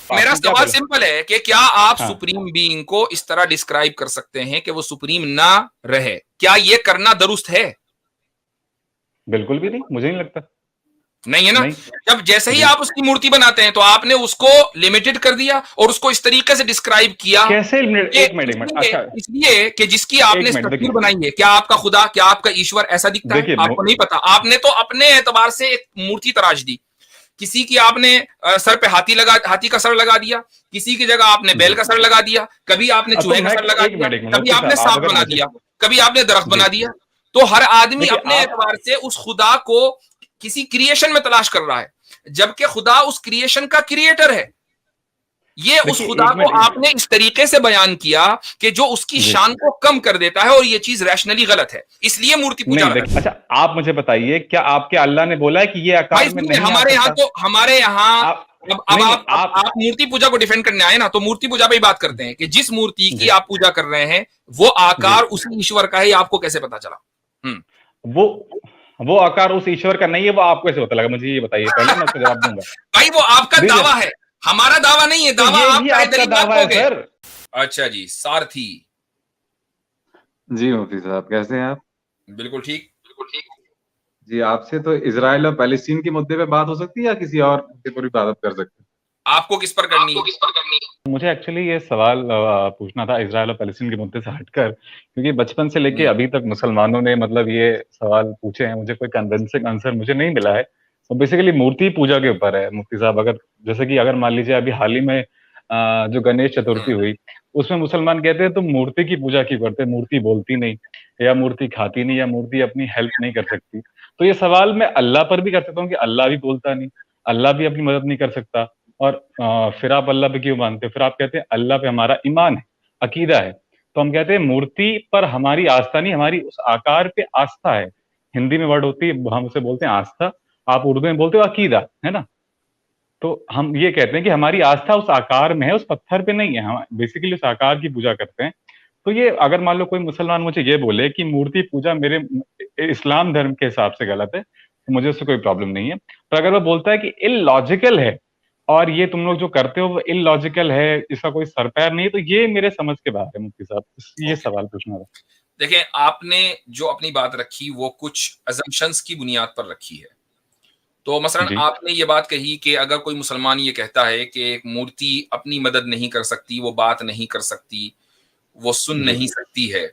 मेरा आपने क्या सवाल बोला? सिंपल है कि क्या आप हाँ, सुप्रीम बीइंग को इस तरह डिस्क्राइब कर सकते हैं कि वो सुप्रीम ना रहे? क्या ये करना दुरुस्त है? बिल्कुल भी नहीं, मुझे नहीं लगता। नहीं है ना। नहीं। जब जैसे ही जी। आप उसकी मूर्ति बनाते हैं तो आपने उसको लिमिटेड कर दिया और उसको इस तरीके से डिस्क्राइब किया कैसे मिनट, कि 1 मिनट इसलिए अच्छा, इसलिए कि जिसकी एक आपने मिनट तस्वीर देखिए। बनाई है, क्या आपका खुदा, क्या आपका ईश्वर ऐसा दिखता है? देखिए आपको नहीं पता। आपने तो अपने एतबार से एक मूर्ति तराश दी। किसी की आपने सर पे हाथी का सर लगा दिया, किसी की जगह आपने बैल जी। का सर लगा दिया, कभी आपने तो चूहे का मैं सर लगा एक दिया, मिनट, एक मिनट कभी मुफ्ती आपने साहब, आप सांप अगर बना मुझे, दिया, कभी आपने दरख्त जी बना दिया। तो हर आदमी देखिए अपने आप, एतबार से उस खुदा को किसी क्रिएशन में तलाश कर रहा है, जबकि खुदा उस क्रिएशन का क्रिएटर है। ये उस देखिए खुदा एक को मिनट, आपने इस तरीके से बयान किया कि जो उसकी जी शान को कम कर देता है, और ये चीज रैशनली गलत है, इसलिए मूर्ति पूजा नहीं देखिए, गलत है। अच्छा आप मुझे बताइए, क्या आपके अल्लाह ने बोला है कि ये भाई आकार में सुनिए, नहीं आ सकता? हमारे यहाँ आप, अब नहीं नहीं आप मूर्ति पूजा को डिफेंड करने आए ना, तो मूर्ति पूजा पे ही बात करते हैं कि जिस मूर्ति की जी आप पूजा कर रहे हैं वो जी, आकार उसी ईश्वर का है, ये आपको कैसे पता चला? हम्म। वो वो आकार उस ईश्वर का नहीं है, वो आपको कैसे पता लगा? मुझे ये बताइए पहले, मैं उसका जवाब दूंगा। भाई वो आपका दीजिए। दावा है, हमारा दावा नहीं है। तो दावा ये भी आपका है, आपका दलील आप दावा है दोगे। सर। अच्छा जी, सारथी। जी मुफ्ती साहब, कैसे हैं आप? बिल्कुल ठीक। जी, आपसे तो इसराइल और पैलेस्टीन के मुद्दे पे बात हो सकती है या किसी और मुद्दे पर भी बात कर सकते हैं? आपको किस पर करनी है? मुझे एक्चुअली ये सवाल पूछना था इजराइल और पैलेस्टीन के मुद्दे से हटकर, क्योंकि बचपन से लेके अभी तक मुसलमानों ने मतलब ये सवाल पूछे हैं, मुझे कोई कन्विंसिंग आंसर मुझे नहीं मिला है। तो बेसिकली मूर्ति पूजा के ऊपर है मुफ्ती साहब। अगर जैसे कि अगर मान लीजिए अभी हाल ही में जो गणेश चतुर्थी हुई, उसमें मुसलमान कहते हैं तुम मूर्ति की पूजा क्यों करते, मूर्ति बोलती नहीं, या मूर्ति खाती नहीं, या मूर्ति अपनी हेल्प नहीं कर सकती। तो ये सवाल मैं अल्लाह पर भी कर सकता हूँ कि अल्लाह भी बोलता नहीं, अल्लाह भी अपनी मदद नहीं कर सकता, और फिर आप अल्लाह पे क्यों मानते हो? फिर आप कहते हैं अल्लाह पे हमारा ईमान है, अकीदा है। तो हम कहते हैं मूर्ति पर हमारी आस्था नहीं, हमारी उस आकार पे आस्था है। हिंदी में वर्ड होती है, हम उसे बोलते हैं आस्था, आप उर्दू में बोलते हो अकीदा, है ना? तो हम ये कहते हैं कि हमारी आस्था उस आकार में है, उस पत्थर पे नहीं है, हम बेसिकली उस आकार की पूजा करते हैं। तो ये अगर मान लो कोई मुसलमान मुझे ये बोले कि मूर्ति पूजा मेरे इस्लाम धर्म के हिसाब से गलत है, तो मुझे उससे कोई प्रॉब्लम नहीं है। पर अगर वो बोलता है कि इलॉजिकल है, और ये तुम लोग जो करते हो वो इलॉजिकल है, इसका कोई सर पैर नहीं है, तो ये मेरे समझ के बाहर है मुफ्ती साहब। ये ओके, सवाल पूछना था। देखिए आपने जो अपनी बात रखी वो कुछ अजम्पशंस की बुनियाद पर रखी है। तो मसलन जी आपने ये बात कही कि अगर कोई मुसलमान ये कहता है कि एक मूर्ति अपनी मदद नहीं कर सकती, वो बात नहीं कर सकती, वो सुन जी नहीं सकती है,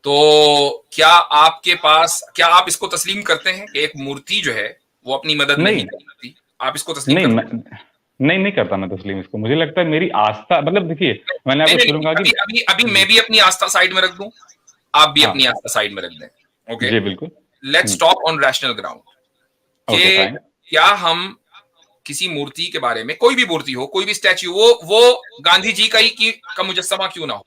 तो क्या आपके पास, क्या आप इसको तस्लीम करते हैं कि एक मूर्ति जो है वो अपनी मदद नहीं नहीं कर सकती? आप इसको तस्लीम नहीं करते मैं, हैं? नहीं करता मैं तस्लीम इसको। मुझे लगता है मेरी आस्था, मतलब देखिए मैंने नहीं आपको नहीं शुरू नहीं, में कहा अभी कि, अभी अभी मैं जी भी अपनी आस्था साइड में रख दूं, आप भी हाँ, अपनी आस्था साइड में रख दें। ओके, जी बिल्कुल। Let's talk on rational ground okay कि फाइन। क्या हम किसी मूर्ति के बारे में, कोई भी मूर्ति हो, कोई भी स्टैच्यू, वो गांधी जी का ही का मुजस्समा क्यों ना हो,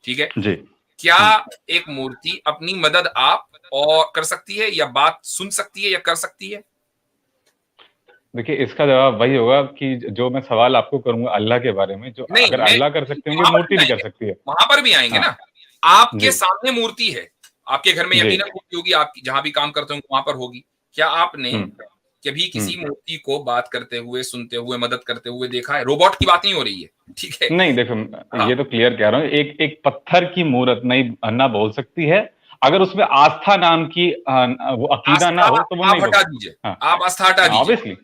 ठीक है, जी क्या एक मूर्ति अपनी मदद आप और कर सकती है, या बात सुन सकती है, या कर सकती है? देखिए इसका जवाब वही होगा कि जो मैं सवाल आपको करूंगा अल्लाह के बारे में, जो नहीं, अगर मैं अल्लाह कर सकते होंगे वहां पर मूर्ति भी भी कर आएंगे, सकती है। वहां पर भी आएंगे हाँ ना। आपके जी सामने मूर्ति है, आपके घर में जी। यकीनन मूर्ति होगी, आप जहां भी काम करते होंगे वहां पर होगी। क्या आपने हम्म कभी हम्म किसी मूर्ति को बात करते हुए, सुनते हुए, मदद करते हुए देखा है? रोबोट की बात नहीं हो रही है, ठीक है। नहीं देखो, हाँ, ये तो क्लियर कह रहा हूँ, एक एक पत्थर की मूर्त नहीं ना बोल सकती है, अगर उसमें आस्था नाम की वो अकीदा ना आस्था हो तो वो आप नहीं बोल हटा सकती। दीजिए, हाँ आप आस्था हटा दीजिए, ऑब्वियसली,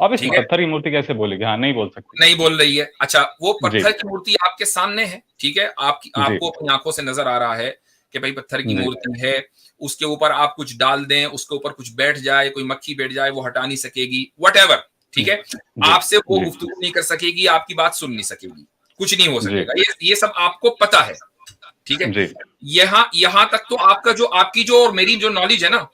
ऑब्वियसली ठीक है, पत्थर की मूर्ति कैसे बोलेगी? हाँ नहीं बोल सकती। नहीं बोल रही है। अच्छा, वो जी पत्थर की मूर्ति आपके सामने है, ठीक है, आपकी जी आपको अपनी आंखों से नजर आ रहा है कि भाई पत्थर की जी मूर्ति है, उसके ऊपर आप कुछ डाल दें, उसके ऊपर कुछ बैठ जाए, कोई मक्खी बैठ जाए, वो हटा नहीं सकेगी, वट ठीक है, जी आपसे वो जी गुफ्तगू नहीं कर सकेगी, आपकी बात सुन नहीं सकेगी, कुछ नहीं हो जी सकेगा, ये सब आपको पता है, ठीक है। जी यहां यहां तक तो आपकी जो और मेरी जो नॉलेज है ना,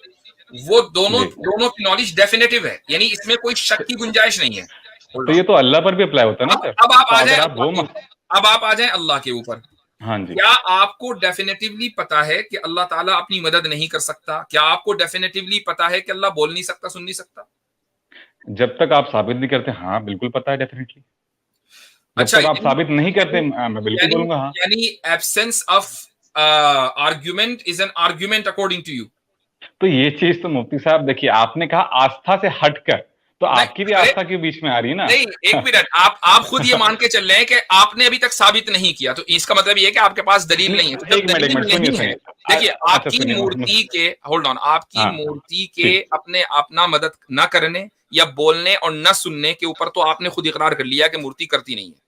वो दोनों जी। दोनों की नॉलेज डेफिनेटिव है, यानी इसमें कोई शक की गुंजाइश नहीं है। तो ये तो अल्लाह पर भी अप्लाई होता है ना सर? अब आप तो आ जाएं अगर आप अल्लाह के ऊपर, अब आप आ जाएं अल्लाह के ऊपर। हाँ जी, क्या आपको डेफिनेटिवली पता है कि अल्लाह ताला अपनी मदद नहीं कर सकता? क्या आपको डेफिनेटिवली पता है कि अल्लाह बोल नहीं सकता, सुन नहीं सकता? जब तक आप साबित नहीं करते, हाँ बिल्कुल पता है डेफिनेटली। जब अच्छा, तक आप साबित नहीं करते, मैं बिल्कुल यानी बोलूंगा हाँ। यानी absence of argument is an argument according to you. तो ये चीज तो मुफ्ती साहब देखिए, आपने कहा आस्था से हटकर, तो आपकी भी आस्था क्यों बीच में आ रही है ना? नहीं, एक मिनट, आप खुद ये मान के चल रहे हैं कि आपने अभी तक साबित नहीं किया, तो इसका मतलब ये है कि आपके पास दलील नहीं है। तो जब दलील नहीं है, देखिए आपकी मूर्ति के, होल्ड ऑन, आपकी मूर्ति के अपने अपना मदद न करने या बोलने और न सुनने के ऊपर तो आपने खुद इकरार कर लिया कि मूर्ति करती नहीं है।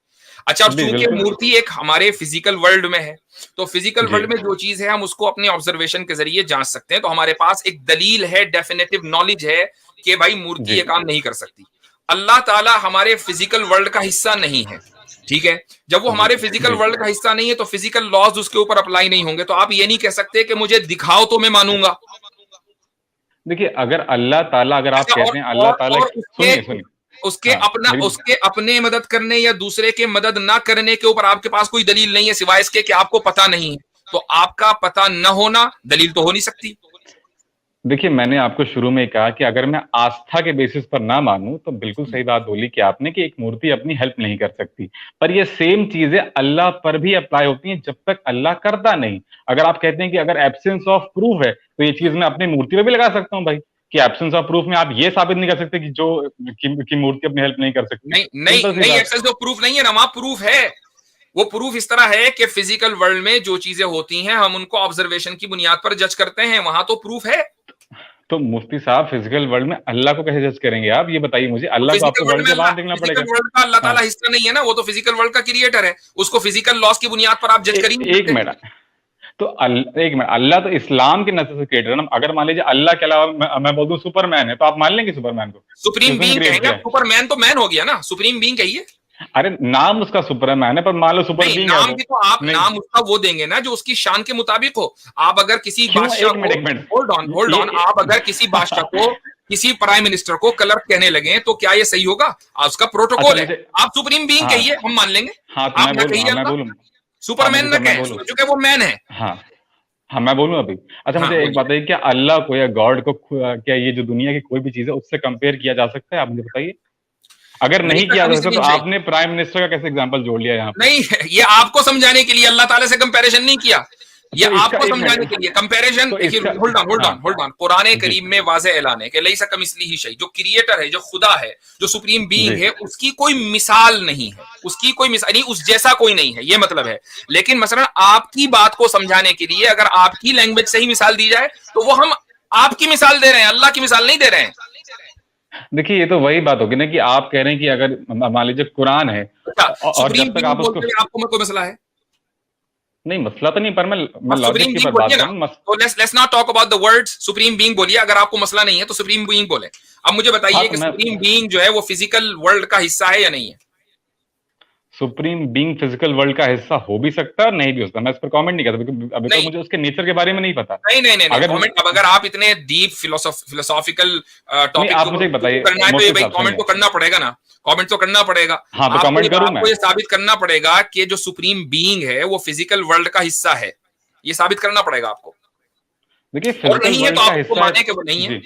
अच्छा, चूंकि मूर्ति एक हमारे फिजिकल वर्ल्ड में है, तो फिजिकल वर्ल्ड में जो चीज है हम उसको अपने ऑब्जर्वेशन के जरिए जांच सकते हैं। तो हमारे पास एक दलील है, डेफिनेटिव नॉलेज है कि भाई मूर्ति ये काम नहीं कर सकती। अल्लाह ताला हमारे फिजिकल वर्ल्ड का हिस्सा नहीं है, ठीक है। जब वो हमारे फिजिकल वर्ल्ड का हिस्सा नहीं है तो फिजिकल लॉज उसके ऊपर अप्लाई नहीं होंगे। तो आप ये नहीं कह सकते कि मुझे दिखाओ तो मैं मानूंगा। देखिए, अगर अल्लाह ताला, अगर आप कहते हैं अल्लाह ताला, सुनिए, उसके अपने मदद करने या दूसरे के मदद ना करने के ऊपर आपके पास कोई दलील नहीं है सिवाय इसके कि आपको पता नहीं है। तो आपका पता न होना दलील तो हो नहीं सकती। देखिए, मैंने आपको शुरू में कहा कि अगर मैं आस्था के बेसिस पर ना मानूं तो बिल्कुल सही बात बोली कि आपने कि एक मूर्ति अपनी हेल्प नहीं कर सकती, पर ये सेम चीजें अल्लाह पर भी अप्लाई होती हैं जब तक अल्लाह करता नहीं। अगर आप कहते हैं कि अगर एब्सेंस ऑफ प्रूफ है तो ये चीज मैं अपनी मूर्ति पे भी लगा सकता हूँ भाई, कि एब्सेंस ऑफ प्रूफ में आप ये साबित नहीं कर सकते कि की मूर्ति अपनी हेल्प नहीं कर सकती। नहीं, एब्सेंस ऑफ प्रूफ नहीं है ना, वहां प्रूफ है। वो प्रूफ इस तरह है कि फिजिकल वर्ल्ड में जो चीजें होती हैं हम उनको ऑब्जर्वेशन की बुनियाद पर जज करते हैं, वहां तो प्रूफ है। तो मुफ्ती साहब, फिजिकल वर्ल्ड में अल्लाह को कैसे जज करेंगे आप? ये बताइए मुझे। अल्लाह को आपको वर्ल्ड के बाहर देखना पड़ेगा। फिजिकल वर्ल्ड का अल्लाह ताला हिस्सा नहीं है ना, वो तो फिजिकल वर्ल्ड का क्रिएटर है, उसको फिजिकल लॉस की बुनियाद पर आप जज करिए। एक मिनट, अल्लाह तो इस्लाम के नजर से क्रिएटर है ना। अगर मान लीजिए अल्लाह के अलावा मैं बोल दूं सुपरमैन है, तो आप मान लेंगे सुपरमैन को? सुप्रीम बीइंग कहेंगे, सुपरमैन तो मैन हो गया ना, सुप्रीम बीइंग कहिए। अरे नाम उसका सुपरमैन है, पर मान लो सुपर बीइंग है, नाम भी तो आप नाम उसका वो देंगे ना जो उसकी शान के मुताबिक हो। आप अगर किसी बादशाह को, होल्ड ऑन, आप अगर किसी बादशाह को, किसी प्राइम मिनिस्टर को कलर कहने लगे तो क्या ये सही होगा? उसका प्रोटोकॉल है। आप सुप्रीम बीइंग कहिए, हम मान लेंगे। आप कहिए सुपरमैन न कहें, क्योंकि वो मैन है। हाँ, मैं बोलूं अभी। अच्छा, मुझे एक बताइए, क्या अल्लाह को या गॉड को, क्या ये जो दुनिया की कोई भी चीज है उससे कंपेयर किया जा सकता है? आप मुझे बताइए। अगर नहीं किया जा सकता तो आपने प्राइम मिनिस्टर का कैसे एग्जांपल जोड़ लिया यहाँ पे? नहीं, ये आपको समझाने के लिए, अल्लाह ताला से कंपैरिजन नहीं किया, ये आपको समझाने के लिए कंपैरिजन। होल्ड ऑन, कुरान करीम में वाज़ेह ऐलान है कि लैसा कमिस्लिही शै, जो क्रिएटर है, जो खुदा है, जो सुप्रीम बीइंग है, उसकी कोई मिसाल नहीं है, उसकी कोई मिसाल नहीं, उस जैसा कोई नहीं है, ये मतलब है। लेकिन मसलन आपकी बात को समझाने के लिए अगर आपकी लैंग्वेज से ही मिसाल दी जाए तो वो हम आपकी मिसाल दे रहे हैं, अल्लाह की मिसाल नहीं दे रहे हैं। देखिए, ये तो वही बात होगी ना कि आप कह रहे हैं कि अगर मान लीजिए कुरान है और जब तक आप उसको, आपको कोई मसला है? नहीं, मसला तो नहीं, पर मैं लॉजिक की बात कर रहा हूं। तो let's not talk about the words supreme being बोलिए। अगर आपको मसला नहीं है तो सुप्रीम बीइंग बोले। अब मुझे बताइए कि सुप्रीम बीइंग जो है वो फिजिकल वर्ल्ड का हिस्सा है या नहीं है? सुप्रीम बीइंग फिजिकल वर्ल्ड का हिस्सा हो भी सकता है और नहीं भी हो सकता। मैं इस पर कमेंट नहीं करता क्योंकि अभी तक मुझे उसके नेचर के बारे में नहीं पता। नहीं, अगर आप इतने डीप फिलोसॉफिकल टॉपिक आप मुझे बताइए, करना है तो ये भाई कमेंट तो करना पड़ेगा ना, कमेंट तो करना पड़ेगा। हाँ, तो कमेंट करूं मैं? आपको ये साबित करना पड़ेगा कि जो सुप्रीम बीइंग है वो फिजिकल वर्ल्ड का हिस्सा है, ये साबित करना पड़ेगा आपको। देखिए, फिजिकल वर्ल्ड का हिस्सा माने कि वो नहीं है।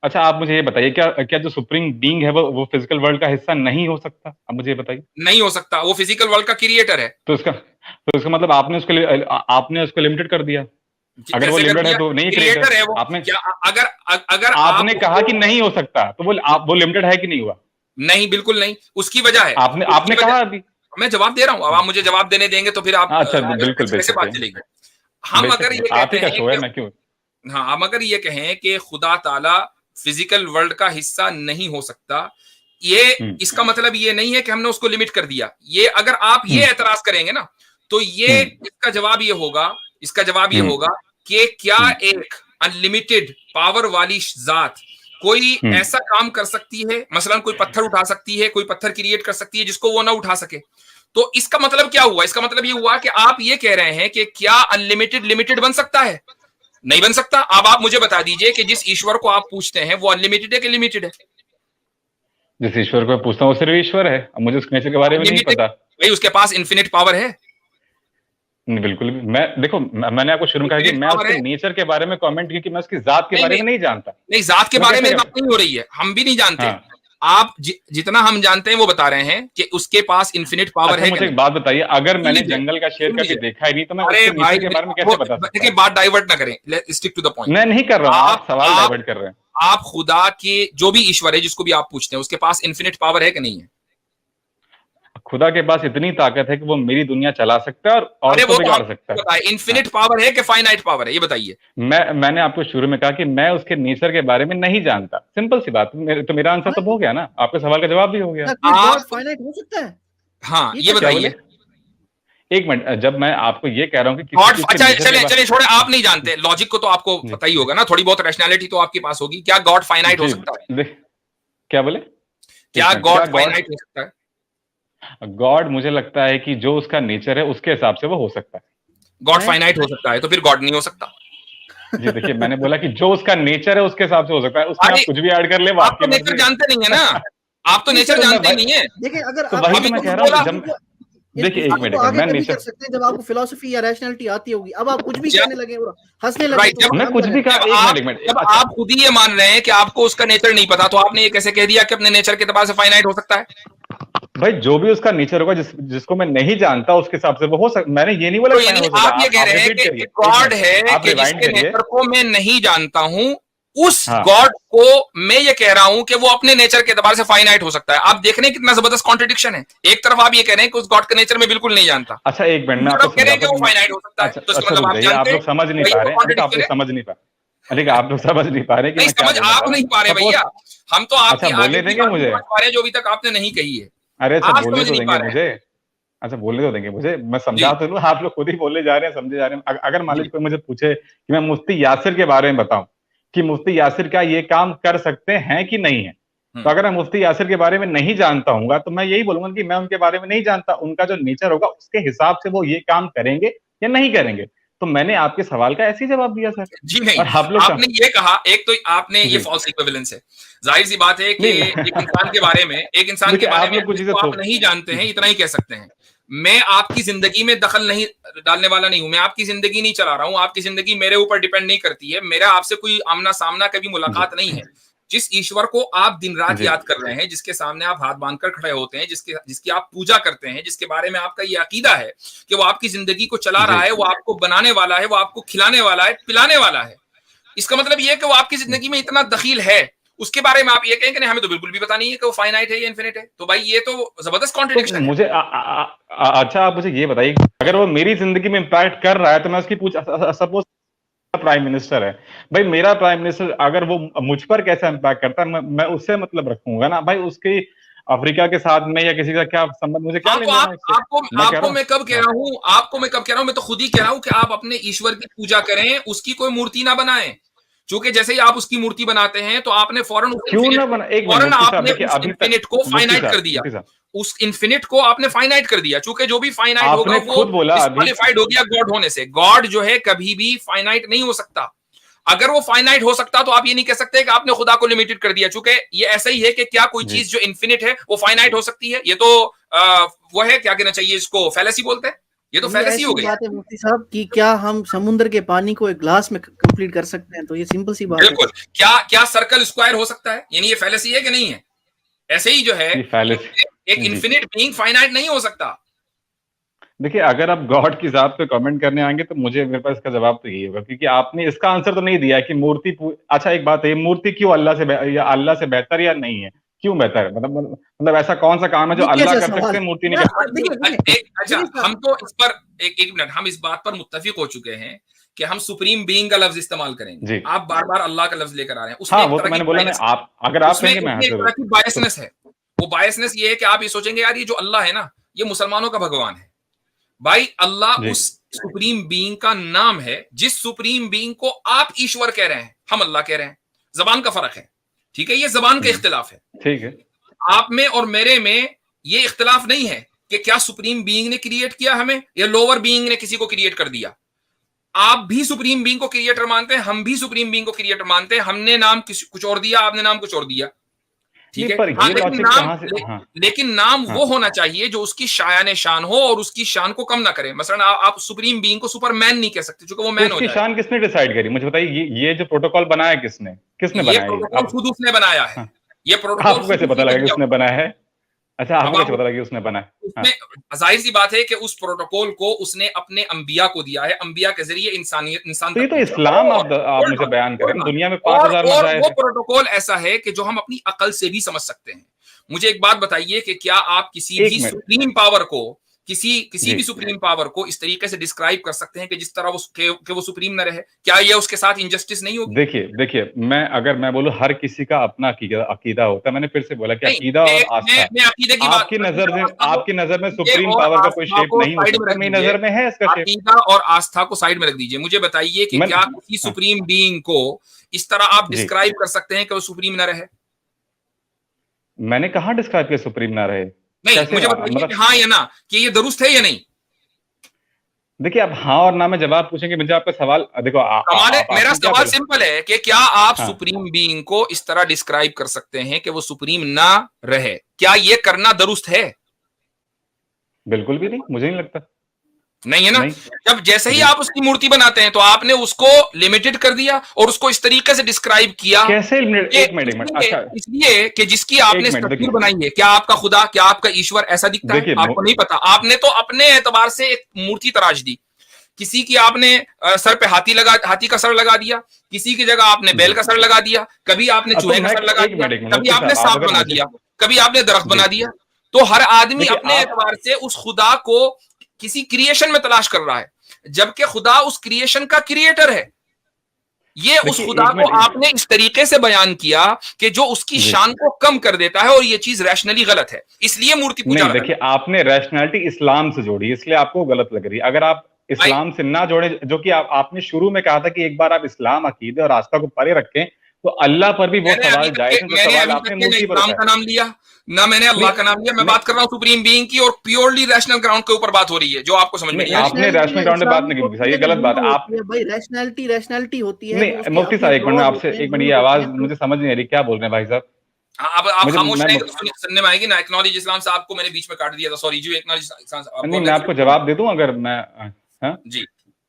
अच्छा, आप मुझे ये बताइए, क्या जो सुप्रीम बीइंग है वो फिजिकल वर्ल्ड का हिस्सा नहीं हो सकता? अब मुझे ये बताइए। नहीं हो सकता, वो फिजिकल वर्ल्ड का क्रिएटर है। तो इसका मतलब आपने उसको लिमिटेड कर दिया। अगर वो लिमिटेड है तो नहीं क्रिएटर है वो। आपने अगर आपने कहा कि नहीं हो सकता तो वो लिमिटेड है कि नहीं हुआ? नहीं, बिल्कुल नहीं। उसकी वजह है, आपने कहा अभी। मैं जवाब दे रहा हूँ, अब आप मुझे जवाब देने देंगे तो फिर आप, अच्छा, बिल्कुल, कैसे बात चलेगी? हम अगर ये कहते हैं, हम अगर ये कहें कि खुदा ताला फिजिकल वर्ल्ड का हिस्सा नहीं हो सकता, ये इसका मतलब ये नहीं है कि हमने उसको लिमिट कर दिया। ये अगर आप ये एतराज करेंगे ना तो ये इसका जवाब ये होगा कि क्या एक अनलिमिटेड पावर वाली जात कोई ऐसा काम कर सकती है, मसलन कोई पत्थर उठा सकती है, कोई पत्थर क्रिएट कर सकती है जिसको वो ना उठा सके? तो इसका मतलब क्या हुआ? इसका मतलब ये हुआ कि आप ये कह रहे हैं कि क्या अनलिमिटेड लिमिटेड बन सकता है? नहीं बन सकता। अब आप मुझे बता दीजिए कि जिस ईश्वर को आप पूछते हैं वो अनलिमिटेड है कि लिमिटेड है? जिस ईश्वर को पूछता हूँ वो सिर्फ ईश्वर है। अब मुझे उसके नेचर के बारे में नहीं पता। भाई उसके पास इन्फिनिट पावर है? नहीं, बिल्कुल भी। मैंने आपको शुरू में कहा कि मैं उसके नेचर के बारे में कमेंट की, कि मैं उसकी जात के बारे में नहीं जानता। नहीं, जात के बारे में बात नहीं हो रही है, हम भी नहीं जानते। आप जितना हम जानते हैं वो बता रहे हैं कि उसके पास इन्फिनिट पावर है। मुझे एक बात बताइए, अगर मैंने जंगल का शेर कभी देखा ही नहीं तो मैं उसके नेचर के बारे में कैसे बता सकता हूं? देखिए, बात डाइवर्ट ना करें, स्टिक टू द पॉइंट। मैं नहीं कर रहा हूं, आप सवाल डाइवर्ट कर रहे हैं। आप खुदा के जो भी ईश्वर है जिसको भी आप पूछते हैं उसके पास इन्फिनिट पावर है कि नहीं है? खुदा के पास इतनी ताकत है कि वो मेरी दुनिया चला सकता है और को बिगाड़ सकता है। इन्फिनिट पावर है कि फाइनाइट पावर है, ये बताइए। मैंने आपको शुरू में कहा कि मैं उसके नेचर के बारे में नहीं जानता, सिंपल सी बात। तो मेरा आंसर तो हो गया ना, आपके सवाल का जवाब भी हो गया। गॉड फाइनाइट हो सकता है? हाँ, ये बताइए। एक मिनट, जब मैं आपको ये कह रहा हूँ कि अच्छा, चलिए छोड़े, आप नहीं जानते, लॉजिक को तो आपको पता ही होगा ना, थोड़ी बहुत रैशनैलिटी तो आपके पास होगी। क्या गॉड फाइनाइट हो सकता है? क्या बोले? क्या गॉड फाइनाइट हो सकता है? गॉड मुझे लगता है कि जो उसका नेचर है उसके हिसाब से वो हो सकता है। गॉड फाइनाइट हो सकता है तो फिर गॉड नहीं हो सकता। जी देखिए, मैंने बोला कि जो उसका नेचर है उसके हिसाब से हो सकता है, उसमें आप कुछ भी ऐड कर ले। आप तो नेचर जानते नहीं है ना, आप तो नेचर जानते नहीं है। देखिए, अगर तो वही मैं कह रहा हूँ, देखिए एक मिनट, मैं नहीं कर सकते जब आपको फिलॉसफी या रैशनैलिटी आती होगी। अब आप कुछ भी कहने लगे और हंसने लगे। राइट, मैं कुछ भी कहा। एक मिनट, जब आप खुद ही ये मान रहे हैं कि आपको उसका नेचर नहीं पता, तो आपने ये कैसे कह दिया कि अपने नेचर के एतबार से फाइनाइट हो सकता है? भाई जो भी उसका नेचर होगा, जिसको मैं नहीं जानता उसके हिसाब से वो हो सकता। मैंने ये नहीं बोला। तो आप ये कह रहे हैं कि गॉड है कि जिसके नेचर को मैं नहीं जानता हूं, उस गॉड को मैं ये कह रहा हूं कि वो अपने नेचर के एतबार से फाइनाइट हो सकता है। आप देख रहे हैं कितना जबरदस्त कॉन्ट्रडिक्शन है। एक तरफ आप ये कह रहे हैं कि उस गॉड का नेचर में बिल्कुल नहीं जानता। अच्छा एक मिनट में आपको कह रहे हैं कि वो फाइनाइट हो सकता है, तो इसका मतलब आप लोग समझ नहीं पा रहे हैं। आप लोग समझ नहीं पा रहे, आप लोग समझ नहीं पा रहे कि समझ आप नहीं पा रहे भैया, हम तो आपकी बोलने देंगे मुझे जो अभी तक आपने नहीं कही है। अरे अच्छा बोलने तो देंगे मुझे, अच्छा बोलने तो देंगे मुझे, मैं समझा तो लूं। आप लोग खुद ही बोले जा रहे हैं, समझे जा रहे हैं। अगर मान लीजिए कोई मुझे पूछे कि मैं मुफ्ती यासिर के बारे में बताऊं कि मुफ्ती यासिर क्या ये काम कर सकते हैं कि नहीं है, तो अगर मैं मुफ्ती यासिर के बारे में नहीं जानता हूँ तो मैं यही बोलूंगा कि मैं उनके बारे में नहीं जानता। उनका जो नेचर होगा उसके हिसाब से वो ये काम करेंगे या नहीं करेंगे। तो मैंने आपके सवाल का ऐसे ही जवाब दिया सर। जी नहीं, और आपने ये कहा, एक तो आपने ये फॉल्स इक्विवेलेंस है। जाहिर सी बात है कि एक इंसान के बारे में आप नहीं जानते हैं, इतना ही कह सकते हैं। मैं आपकी जिंदगी में दखल नहीं डालने वाला नहीं हूं, मैं आपकी जिंदगी नहीं चला रहा हूं, आपकी जिंदगी मेरे ऊपर डिपेंड नहीं करती है। मेरा आपसे कोई आमना सामना कभी मुलाकात नहीं है। जिस ईश्वर को आप दिन रात याद कर रहे हैं, जिसके सामने आप हाथ बांधकर खड़े होते हैं, जिसकी आप पूजा करते हैं, जिसके बारे में आपका ये अकीदा है कि वो आपकी जिंदगी को चला रहा है, वो आपको बनाने वाला है, वो आपको खिलाने वाला है, पिलाने वाला है, इसका मतलब ये है कि वो आपकी जिंदगी में इतना दखील है, उसके बारे में आप ये कहें कि नहीं हमें तो बिल्कुल भी पता नहीं है कि वो फाइनाइट है या इनफिनिट है, तो भाई ये तो जबरदस्त कॉन्ट्रडिक्शन है। मुझे अच्छा आप मुझे ये बताइए, अगर वो मेरी जिंदगी में इंपैक्ट कर रहा है तो मैं उसकी सपोज प्राइम मिनिस्टर है भाई, मेरा प्राइम मिनिस्टर अगर वो मुझ पर कैसा इंपैक्ट करता है, मैं उससे मतलब रखूंगा ना भाई। उसकी अफ्रीका के साथ में या किसी का क्या संबंध, मुझे क्या आपको मैं कब कह रहा हूं, मैं तो खुद ही कह रहा हूं कि आप अपने ईश्वर की पूजा करें, उसकी कोई मूर्ति ना बनाएं। क्योंकि जैसे ही आप उसकी मूर्ति बनाते हैं तो आपने फौरन आपने उस इन्फिनिट को फाइनाइट कर दिया, उस इन्फिनिट को आपने फाइनाइट कर दिया। चूंकि जो भी फाइनाइट होगा वो डिस्क्वालिफाइड हो गया गॉड होने से। गॉड जो है कभी भी फाइनाइट नहीं हो सकता। अगर वो फाइनाइट हो सकता तो आप ये नहीं कह सकते कि आपने खुदा को लिमिटेड कर दिया। चूंकि ये ऐसा ही है कि क्या कोई चीज जो इन्फिनिट है वो फाइनाइट हो सकती है? ये तो वो है, क्या कहना चाहिए इसको, फैलेसी बोलते हैं। ये तो फैलेसी हो गई। बात है मुफ्ती साहब कि क्या हम समुद्र के पानी को एक ग्लास में कंप्लीट कर सकते हैं? तो ये सिंपल सी बात है। बिल्कुल। क्या सर्कल स्क्वायर हो सकता है? यानी ये फैलेसी है कि नहीं है? ऐसे ही जो है एक इन्फिनिट बीइंग फाइनाइट नहीं हो सकता। देखिए, अगर आप गॉड की जात पे कमेंट करने आएंगे तो मेरे पास इसका जवाब तो यही होगा, क्योंकि आपने इसका आंसर तो नहीं दिया कि मूर्ति। अच्छा एक बात है, मूर्ति क्यों अल्लाह से बेहतर या नहीं है? क्यों बेहतर है? मतलब ऐसा कौन सा काम है जो अल्लाह कर सकते हैं, मूर्ति नहीं कर? अच्छा, हम तो इस पर एक मिनट, हम इस बात पर मुत्तफिक हो चुके हैं कि हम सुप्रीम बीइंग का लफ्ज इस्तेमाल करेंगे। आप बार बार अल्लाह का लफ्ज लेकर आ रहे हैं। उसमें वो तो मैंने बोला ना, आप अगर आप कहेंगे मैं एक तरह की बायसनेस है। वो बायसनेस ये है कि आप ये सोचेंगे यार ये जो अल्लाह है ना, ये मुसलमानों का भगवान है। भाई अल्लाह उस सुप्रीम बीइंग का नाम है जिस सुप्रीम बीइंग को आप ईश्वर कह रहे हैं, हम अल्लाह कह रहे हैं। जबान का फर्क है, ठीक है, ये जबान का इख्तिलाफ है। ठीक है, आप में और मेरे में ये इख्तिलाफ नहीं है कि क्या सुप्रीम बीइंग ने क्रिएट किया हमें या लोअर बीइंग ने किसी को क्रिएट कर दिया। आप भी सुप्रीम बीइंग को क्रिएटर मानते हैं, हम भी सुप्रीम बीइंग को क्रिएटर मानते हैं। हमने नाम कुछ और दिया, आपने नाम कुछ और दिया, ठीक है। लेकिन नाम वो होना चाहिए जो उसकी शायान शान हो और उसकी शान को कम ना करे। मसलन आप सुप्रीम बीइंग को सुपरमैन नहीं कह सकते क्योंकि वो मैन हो जाएगा। शान किसने डिसाइड करी? मुझे बताइए, ये जो प्रोटोकॉल बनाया किसने बनाया? खुद उसने बनाया है। ये प्रोटोकॉल आपको कैसे पता लगा कि उसने बनाया है? अच्छा, आपको कैसे पता लगा कि उसने बनाया? उसमें जाहिर सी बात है कि उस प्रोटोकॉल को उसने अपने अंबिया को दिया है, अंबिया के जरिए इंसान तो ये तो इस्लाम आप मुझे बयान करें, दुनिया में 5000 और मज़ाहिब वो है। प्रोटोकॉल ऐसा है कि जो हम अपनी अकल से भी समझ सकते हैं। मुझे एक बात बताइए कि क्या आप किसी भी सुप्रीम पावर को, किसी भी सुप्रीम पावर को इस तरीके से डिस्क्राइब कर सकते हैं कि जिस तरह वो सुप्रीम न रहे? क्या ये उसके साथ इनजस्टिस नहीं होगी? देखिए अगर मैं बोलूं हर किसी का अपना अकीदा होता है, मैंने फिर से बोला कि अकीदा और आस्था, मैं अकीदे की बात आपकी नजर में सुप्रीम पावर का कोई शेप नहीं हो सकता, मेरी नजर में है इसका शेप। अकीदा और आस्था को साइड में रख दीजिए, मुझे बताइए कि क्या किसी सुप्रीम बीइंग को इस तरह आप डिस्क्राइब कर सकते हैं कि वो सुप्रीम न रहे? मैंने कहां डिस्क्राइब किया सुप्रीम ना रहे? नहीं, मुझे बताइए कि हाँ या ना, कि ये दुरुस्त है या नहीं? देखिए, आप हाँ और ना में जवाब पूछेंगे, मुझे आपका सवाल देखो मेरा सवाल सिंपल है कि क्या आप सुप्रीम बीइंग को इस तरह डिस्क्राइब कर सकते हैं कि वो सुप्रीम ना रहे? क्या ये करना दुरुस्त है? बिल्कुल भी नहीं, मुझे नहीं लगता। नहीं है ना? जब जैसे ही आप उसकी मूर्ति बनाते हैं तो आपने उसको लिमिटेड कर दिया और उसको इस तरीके से डिस्क्राइब किया। कैसे? एक मिनट। अच्छा, इसलिए कि जिसकी आपने तस्वीर बनाई है, क्या आपका खुदा, क्या आपका ईश्वर ऐसा दिखता है? आपको नहीं पता। आपने तो अपने एतबार से एक मूर्ति तराश दी। किसी की आपने सर पे हाथी का सर लगा दिया, किसी की जगह आपने बैल का सर लगा दिया, कभी आपने चूहे का सर लगा दिया, कभी आपने सांप बना दिया, कभी आपने दरख्त बना दिया। तो हर आदमी अपने एतबार से उस खुदा को किसी क्रिएशन में तलाश कर रहा है, जबकि खुदा उस क्रिएशन का क्रिएटर है। ये उस खुदा को आपने इस तरीके से बयान किया कि जो उसकी शान को कम कर देता है, और ये चीज रैशनली गलत है, इसलिए मूर्ति पूजा। देखिए, आपने रैशनैलिटी इस्लाम से जोड़ी, इसलिए आपको गलत लग रही है। अगर आप इस्लाम से ना जोड़े, जो कि आपने शुरू में कहा था कि एक बार आप इस्लाम, अकीदे और आस्था को परे रखें, तो अल्लाह पर भी वो सवाल जायज है। मैंने इस्लाम का नाम लिया ना, मैंने अल्लाह का नाम लिया। मैं बात कर रहा हूँ सुप्रीम बीइंग की, और प्योरली रैशनल ग्राउंड के ऊपर बात हो रही है, जो आपको समझ में नहीं। आपने रैशनल ग्राउंड पे बात नहीं की, ये गलत बात है। आप भाई रैशनैलिटी होती है। नहीं, मुफ्ती साहब, एक मिनट में आपसे, एक मिनट, ये आवाज मुझे समझ नहीं आ रही, क्या बोल रहे हैं भाई साहब? अब आप खामोश रहें तो सुनने में आएगी ना। एक्नॉलेज इस्लाम से आपको मैंने बीच में काट दिया था, सॉरी जी। एक्नॉलेज इस्लाम, नहीं, मैं आपको जवाब दे दूं अगर मैं? हाँ जी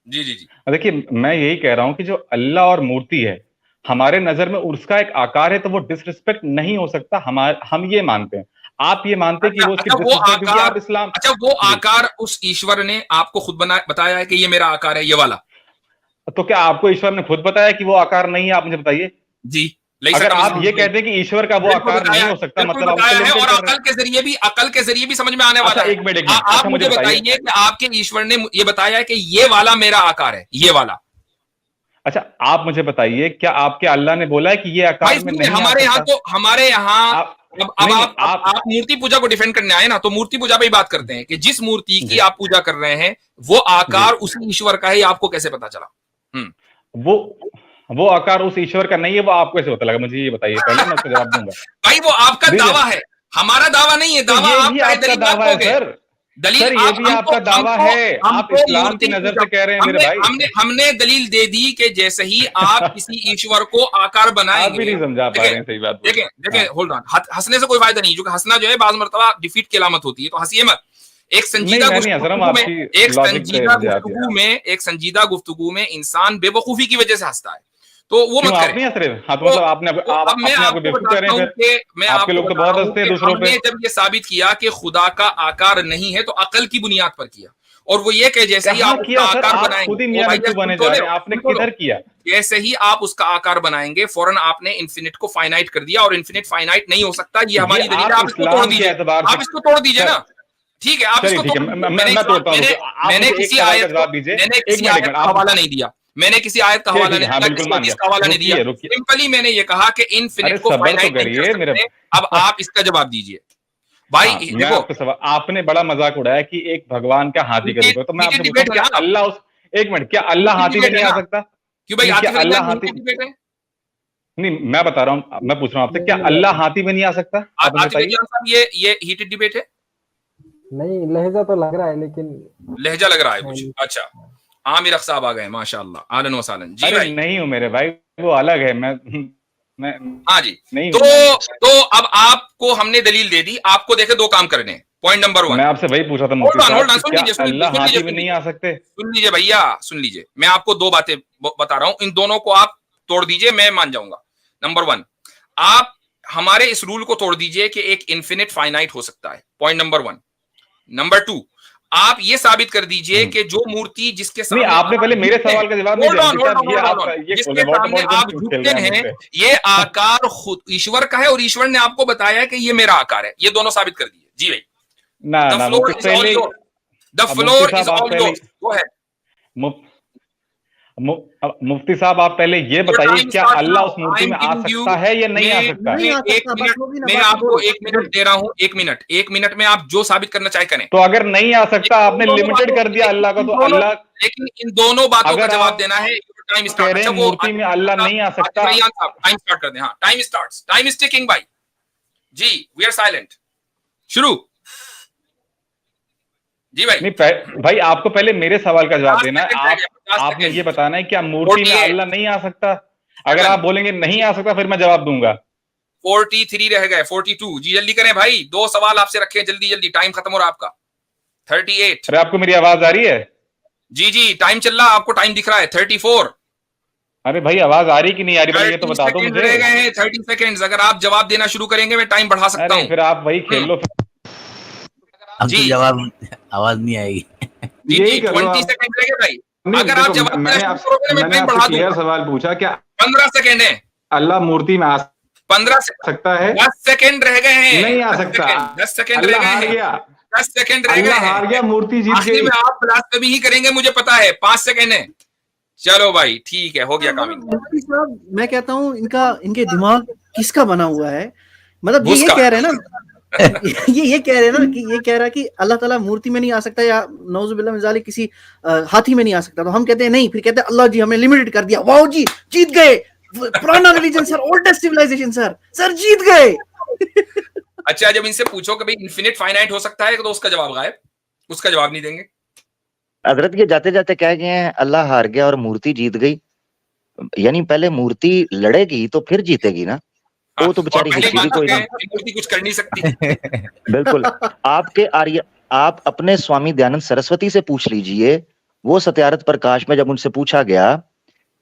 जी जी जी। देखिए, मैं यही कह रहा हूं कि जो अल्लाह और मूर्ति है, हमारे नजर में उसका एक आकार है, तो वो डिसरिस्पेक्ट नहीं हो सकता। हम ये मानते हैं, आप ये मानते हैं कि वो उसकी डिसरिस्पेक्ट, क्योंकि आप इस्लाम। अच्छा, वो आकार उस ईश्वर ने आपको खुद बताया है कि ये मेरा आकार है, ये वाला? तो क्या आपको ईश्वर ने खुद बताया कि वो आकार नहीं है? आप मुझे बताइए जी। अगर आप ये कहते हैं कि ईश्वर का वो आकार नहीं हो सकता, मतलब आप है, और अकल के जरिए भी समझ में आने वाला है। एक मिनट, आप मुझे बताइए कि आपके ईश्वर ने ये बताया है कि ये वाला मेरा आकार है, ये वाला। अच्छा, आप मुझे बताइए, क्या आपके अल्लाह ने बोला है कि ये आकार में नहीं? हमारे यहाँ अब आप मूर्ति पूजा को डिफेंड करने आए ना, तो मूर्ति पूजा पे ही बात करते हैं कि जिस मूर्ति की आप पूजा कर रहे हैं वो आकार उसी ईश्वर का है, आपको कैसे पता चला? वो आकार उस ईश्वर का नहीं है, वो आपको कैसे पता लगा? मुझे ये बताइए, पहले मैं उसका जवाब दूंगा। भाई, वो आपका दावा है, हमारा दावा नहीं है। दावा आपका दावा है सर। सर, ये भी आपका दावा है, आप इस्लाम की नजर से कह रहे हैं मेरे भाई। हमने दलील दे दी कि जैसे ही आप किसी ईश्वर को आकार बनाएंगे। आप भी नहीं समझा पा रहे हैं, सही बात। देखें, होल्ड ऑन, हंसने से कोई फायदा नहीं, क्योंकि हंसना जो है बाज मर्तबा डिफीट की अलामत होती है, तो हंसिए मत। एक संजीदा गुफ्तगू में इंसान बेवकूफी की वजह से हंसता है, तो वो मत करें। नहीं हंस रहे? हाँ, तो मतलब आपने मैं आपके लोग तो बहुत हंसते हैं दूसरों पे। जब ये साबित किया कि खुदा का आकार नहीं है, तो अकल की बुनियाद पर किया, और वो ये कि जैसे ही आप उसका आकार बनाएंगे, आपने किधर किया? जैसे ही आप उसका आकार बनाएंगे, फौरन आपने इन्फिनिट को फाइनाइट कर दिया, और इन्फिनिट फाइनाइट नहीं हो सकता। ये हमारी दलील है, आप इसको तोड़ दीजिए, आप इसको तोड़ दीजिए ना। ठीक है, आप इसको मैंने किसी आयत का हवाला नहीं दिया, मैंने किसी आयत का हवाला नहीं दिया, सिंपली मैंने ये कहा कि इन्फिनिट को फाइनाइट नहीं कर सकते। अब आप इसका जवाब दीजिए भाई। देखो, आपने बड़ा मजाक उड़ाया कि एक भगवान का हाथी का रूप है, तो मैं आपसे पूछूं, क्या अल्लाह एक मिनट, क्या अल्लाह हाथी में नहीं आ सकता? क्यों भाई, अल्लाह हाथी नहीं, मैं बता रहा हूँ, मैं पूछ रहा हूँ आपसे, क्या अल्लाह हाथी में नहीं आ सकता? ये हीटेड डिबेट है। नहीं, लहजा तो लग रहा है, लेकिन लहजा लग रहा है कुछ। अच्छा, आमिर अख साहब आ गए, माशाअल्लाह, आलन व सालन जी। भाई नहीं हूं मेरे भाई, वो अलग है। मैं हाँ जी, नहीं। तो अब आपको हमने दलील दे दी, आपको देखे दो काम करने। पॉइंट नंबर 1, मैं आपसे वही पूछा था, अल्लाह हाथी में नहीं आ सकते? सुन लीजिए भैया, सुन लीजिए, मैं आपको दो बातें बता रहा हूं, इन दोनों को आप तोड़ दीजिए, मैं मान जाऊंगा। नंबर 1, आप हमारे इस रूल को तोड़ दीजिए कि एक इन्फिनिट फाइनाइट हो सकता है, पॉइंट नंबर 1। नंबर 2, आप ये साबित कर दीजिए कि जो मूर्ति जिसके सामने आपने पहले मेरे सवाल का जवाब नहीं दिया, जिसके सामने आप झुकते हैं, ये आकार खुद ईश्वर का है और ईश्वर ने आपको बताया है कि ये मेरा आकार है, ये दोनों साबित कर दीजिए। जी भाई, the floor is all yours, the floor is all yours. Go ahead. मुफ्ती साहब, आप पहले ये बताइए, क्या अल्लाह उस मूर्ति में आ सकता है या नहीं आ सकता? मैं आपको 1 मिनट दे रहा हूँ, 1 मिनट में आप जो साबित करना चाहे करें। तो अगर नहीं आ सकता, आपने लिमिटेड कर दिया अल्लाह को, तो अल्लाह, लेकिन इन दोनों बातों का जवाब देना है। Time start. मूर्ति में अल्लाह नहीं आ सकता, टाइम स्टार्ट कर दें। हाँ, time starts, time is ticking by. जी, वी आर साइलेंट। शुरू। जी भाई। नहीं भाई, आपको पहले मेरे सवाल का जवाब देना है। आपने ये बताना है क्या मूर्ति में अल्लाह नहीं आ सकता? अगर आप बोलेंगे नहीं आ सकता, फिर मैं जवाब दूंगा। 43 रह गए, 42। जी जल्दी करें भाई, 2 सवाल आपसे रखे हैं, जल्दी जल्दी, टाइम खत्म हो रहा है आपका। 38। अरे आपको मेरी आवाज आ रही है? जी जी, टाइम चल रहा है, आपको टाइम दिख रहा है। 34। अरे भाई, आवाज आ रही कि नहीं आ रही, ये तो बता दो मुझे। रह गए हैं 30 सेकंड्स। अगर आप जवाब देना शुरू करेंगे, मैं टाइम बढ़ा सकता हूँ। फिर आप वही खेल लो। जी, जवाब आवाज नहीं आएगी। जी जी, 20 सेकंड रह गए भाई। अगर आप जवाब मैंने आपसे सवाल पूछा, क्या 15 सेकंड है? अल्लाह मूर्ति में आ 15 सकता है? 10 सेकंड रह गए हैं। नहीं आ सकता। 10 सेकंड रह गए हैं। 10 सेकंड रह गए हैं। हार गया, मूर्ति जीत गई। में आप ब्लास्फेमी ही करेंगे, मुझे पता है। 5 सेकंड है। चलो भाई, ठीक है, हो गया काम। मैं कहता हूँ, इनके दिमाग किसका बना हुआ है? मतलब ये कह रहे हैं ना ये कह रहे हैं ना कि ये कह रहा है कि अल्लाह ताला मूर्ति में नहीं आ सकता, या नौजुबिल्लाह मिन ज़ालिक किसी हाथी में नहीं आ सकता। तो हम कहते हैं नहीं, फिर कहते हैं अल्लाह जी हमने लिमिटेड कर दिया। वाओ जी, जीत गए। पुराना religion sir, oldest civilization sir जीत गए। अच्छा, जब इनसे पूछो कि भाई इन्फिनिट फाइनाइट हो सकता है, तो उसका जवाब गायब, उसका जवाब नहीं देंगे। हजरत ये जाते जाते कह गए हैं अल्लाह हार गया और मूर्ति जीत गई, यानी पहले मूर्ति लड़ेगी तो फिर जीतेगी ना। तो तो बेचारी भी कोई नहीं, मूर्ति कुछ कर नहीं सकती। बिल्कुल। आप अपने स्वामी दयानंद सरस्वती से पूछ लीजिए, वो सत्यारथ प्रकाश में जब उनसे पूछा गया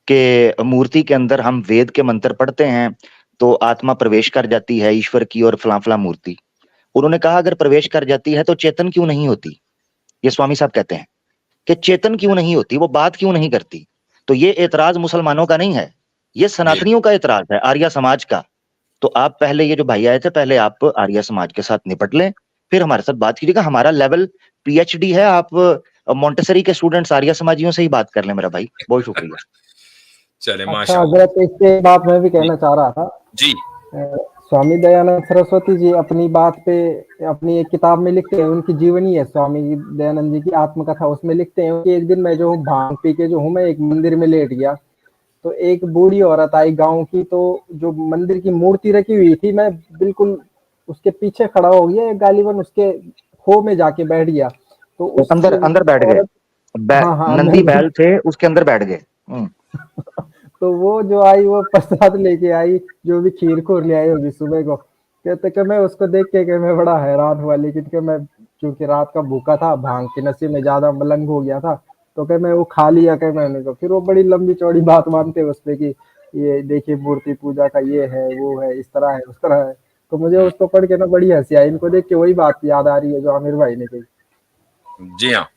कि मूर्ति के अंदर हम वेद के मंत्र पढ़ते हैं तो आत्मा प्रवेश कर जाती है ईश्वर की और फलां फलां मूर्ति, उन्होंने कहा अगर प्रवेश कर जाती है तो चेतन क्यों नहीं होती? ये स्वामी साहब कहते हैं कि चेतन क्यों नहीं होती, वो बात क्यों नहीं करती? तो ये एतराज मुसलमानों का नहीं है, ये सनातनियों का एतराज है, आर्य समाज का। तो आप पहले, ये जो भाई आए थे, पहले आप आर्य समाज के साथ निपट लें, फिर हमारे साथ बात कीजिएगा। हमारा लेवल पीएचडी है, आप मोंटेसरी के स्टूडेंट्स आर्य समाजियों से ही बात कर लें मेरा भाई। बहुत शुक्रिया। चले, अच्छा, हजरत एक बात मैं भी कहना चाह रहा था जी। स्वामी दयानंद सरस्वती जी अपनी बात पे अपनी एक किताब में लिखते हैं, उनकी जीवनी है स्वामी दयानंद जी की आत्मकथा, उसमें लिखते हैं कि एक दिन मैं जो हूँ भांग पी के जो हूँ, मैं एक मंदिर में लेट गया, तो एक बूढ़ी औरत आई गांव की, तो जो मंदिर की मूर्ति रखी हुई थी, मैं बिल्कुल उसके पीछे खड़ा हो गया, गालिबन उसके खो में जाके बैठ गया। तो उस अंदर बैठ गए। हाँ, नंदी बैल थे, उसके अंदर बैठ गए। तो वो जो आई, वो प्रसाद लेके आई, जो भी खीर खोर ले आई होगी सुबह को। कहते कि मैं उसको देख के मैं बड़ा हैरान हुआ, लेकिन कि मैं क्योंकि रात का भूखा था, भांग के नशे में ज्यादा मलंग हो गया था, तो क्या मैं वो खा लिया क्या मैंने। तो फिर वो बड़ी लंबी चौड़ी बात मानते उस पे कि ये देखिए मूर्ति पूजा का ये है, वो है, इस तरह है, उस तरह है। तो मुझे उसको पढ़ के ना बड़ी हंसी आई, इनको देख के वही बात याद आ रही है जो आमिर भाई ने कही। जी हाँ,